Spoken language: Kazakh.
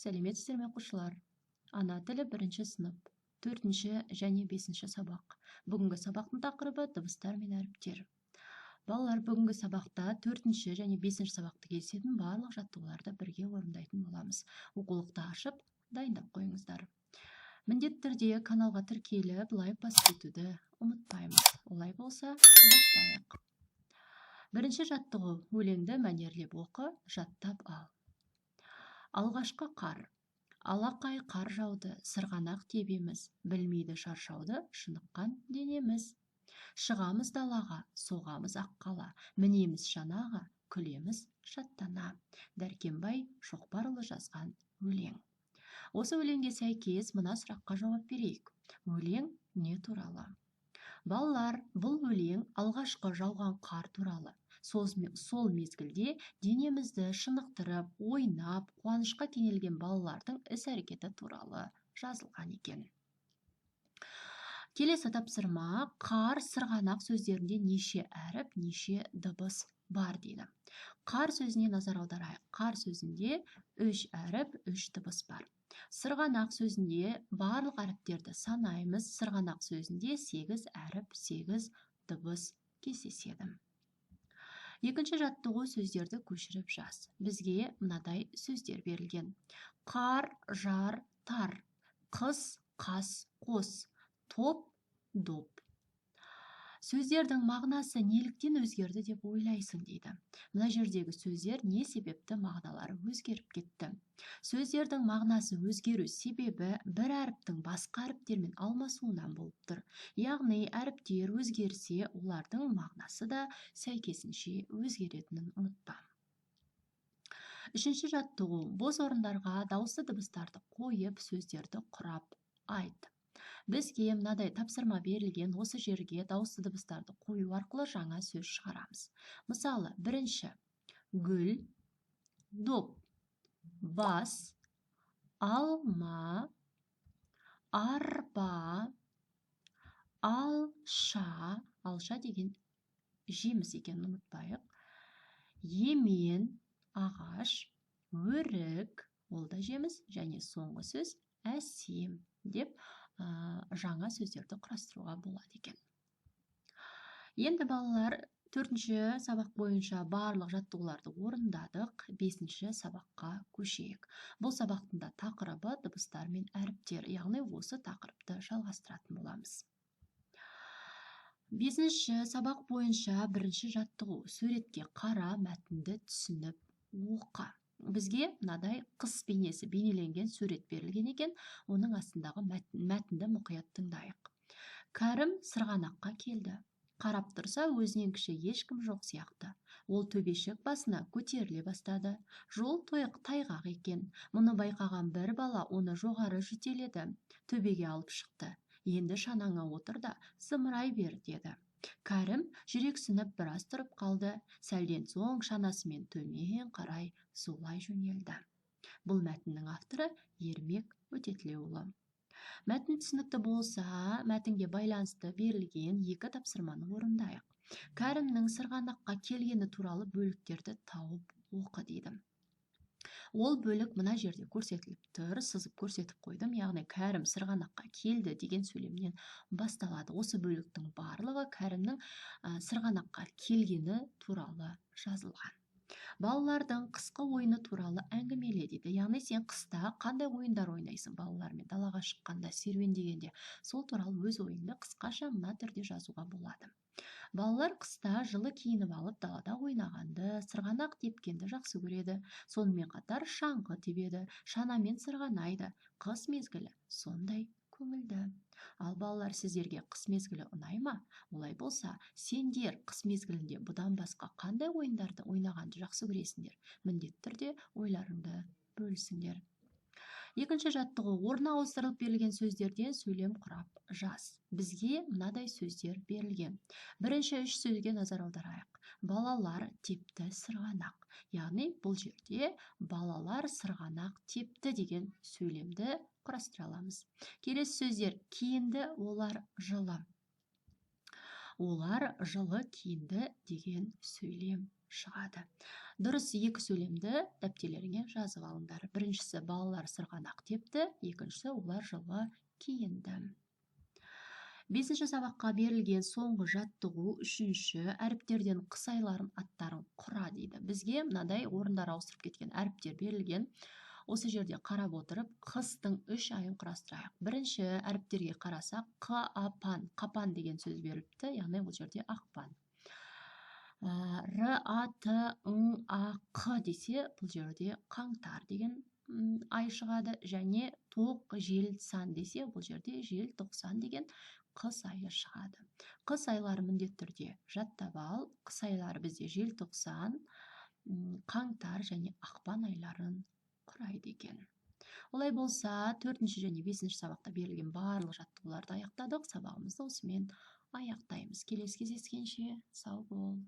Сәлеметсіздер ме оқушылар? Ана тілі бірінші сынып, 4-ші және 5-ші сабақ. Бүгінгі сабақтың тақырыбы дыбыстар мен әріптер. Балалар, бүгінгі сабақта 4-ші және 5-ші сабақты келісетін барлық жаттығуларды бірге орындайтын боламыз. Оқулықты ашып, дайындап қойыңыздар. Міндетті түрде каналға тіркеліп, лайк басып кетуді ұмытпаймыз. Олай болса, бастайық. Бірінші жаттығу: өлеңді мәнерлеп оқы, жаттап ал. Алғашқы қар. Алақай қар жауды, сырғанақ тебеміз, білмейді шаршауды, шыныққан денеміз. Шығамыз далаға, соғамыз аққала, мінеміз шанаға, күлеміз шаттана. Дәркембай Шоқпарұлы жазған өлең. Осы өлеңге сәйкес мына сұраққа жауап берейік. Өлең не туралы? Балалар, бұл өлең алғашқы жауған қар туралы. Сол мезгілде денемізді шынықтырып, ойнап, қуанышқа кенелген балалардың іс-әрекеті туралы жазылған екен. Келесі тапсырма: қар, сырғанақ сөздерінде неше әріп, неше дыбыс бар дейді. Қар сөзіне назар аударайық. Қар сөзінде 3 әріп, 3 дыбыс бар. Сырғанақ сөзінде барлық әріптерді санаймыз. Сырғанақ сөзінде 8 әріп, 8 дыбыс кездеседі. Екінші жаттығу: сөздерді көшіріп жаз. Бізге мынадай сөздер берілген. Қар, жар, тар, қыс, қас, қос, топ, доп. Сөздердің мағынасы неліктен өзгерді деп ойлайсың дейді. Мына жердегі сөздер не себепті мағыналары өзгеріп кетті? Сөздердің мағынасы өзгеру себебі бір әріптің басқа әріптермен алмасуынан болып тұр. Яғни әріптер өзгерсе, олардың мағынасы да сәйкесінше өзгеретінін ұмытпа. Үшінші жаттығу: бос орындарға дауысты дыбыстарды қойып, сөздерді құрап айт. Бізге мынадай тапсырма берілген. Осы жерге дауысты дыбыстарды қою арқылы жаңа сөз шығарамыз. Мысалы, бірінші: гүл, доп, бас, алма, арба, алша. Алша деген жеміс екенін ұмытпайық. Емен, ағаш, өрік, ол да жеміс. Және соңғы сөз әсем деп жаңа сөздерді құрастыруға болады екен. Енді балалар, 4-ші сабақ бойынша барлық жаттығуларды орындадық. 5-ші сабаққа көшейік. Бұл сабақтың да тақырыбы дыбыстар мен әріптер, яғни осы тақырыпты жалғастыратын боламыз. 5-ші сабақ бойынша бірінші жаттығу: суретке қара, мәтінді түсініп оқы. Бізге мынадай қыс бейнесі бейнеленген сурет берілген екен. Оның астындағы мәтінді мұқият тыңдайық. Кәрім сырғанаққа келді. Қарап тұрса, өзінен кіші ешкім жоқ сияқты. Ол төбешік басына көтеріле бастады. Жол тайғақ екен. Мұны байқаған бір бала оны жоғары жетеледі. Төбеге алып шықты. Енді шанаңа отыр да зымырай бер деді. Кәрім жүрексініп біраз тұрып қалды. Сәлден соң шанасымен төмен қарай зулай жөнелді. Бұл мәтіннің авторы Ермек Өтетілеуұлы. Мәтін түсінікті болса, мәтінге байланысты берілген 2 тапсырманы орындайық. Кәрімнің сырғанаққа келгені туралы бөліктерді тауып оқы дейді. Ол бөлік мына жерде көрсетіліп тұр, сызып көрсетіп қойдым. Яғни Кәрім сырғанаққа келді деген сөйлемнен басталады. Осы бөліктің барлығы Кәрімнің сырғанаққа келгені туралы жазылған. Балалардың қысқы ойыны туралы әңгімеле дейді. Яғни сен қыста қандай ойындар ойнайсың балалармен далаға шыққанда, серуендегенде? Сол туралы өз ойыңды қысқаша мына түрде жазуға болады. Балалар қыста жылы киініп алып далада ойнағанды, сырғанақ тепкенді жақсы көреді. Сонымен қатар шаңғы тебеді, шанамен сырғанайды. Қыс мезгілі сондай көңілді. Ал балалар, сіздерге қыс мезгілі ұнай ма? Олай болса, сендер қыс мезгілінде бұдан басқа қандай ойындарды ойнағанды жақсы көресіңдер? Міндетті түрде ойларыңды бөлісіңдер. Екінші жаттығу: орнына ауыстырылып берілген сөздерден сөйлем құрап жаз. Бізге мынадай сөздер берілген. Бірінші 3 сөзге назар аударайық. Балалар тепті сырғанақ. Яғни бұл жерде балалар сырғанақ тепті деген сөйлемді құрастыра аламыз. Келесі сөздер: киінді, олар жылы. Олар жылы киінді деген сөйлем шығады. Дұрыс екі сөйлемді дәптерлеріңе жазып алыңдар. Біріншісі балалар сырғанақ тепті, екіншісі олар жылға киінді. 5-ші сабаққа берілген соңғы жаттығу үшінші әріптерден қыс айларын аттарын құра дейді. Бізге мынадай орындар ауыстырып кеткен әріптер берілген. Осы жерде қарап отырып, қыстың 3 айын құрастырайық. Бірінші әріптерге қарасақ, қапан деген сөз беріліпті, яғни бұл жерде ақпан. р-а-т-ың-а-қ десе, бұл жерде қаңтар деген ай шығады, және тоқ желтоқсан десе, бұл жерде желтоқсан деген қыс айы шығады. Қыс айлары міндетті түрде жаттап ал. Қыс айлары бізде желтоқсан, қаңтар және ақпан айларын құрайды екен. Олай болса, 4-ші және 5-ші сабақта берілген барлық жаттығуларды аяқтадық. Сабағымызды осымен аяқтаймыз. Келесі кездескенше сау бол.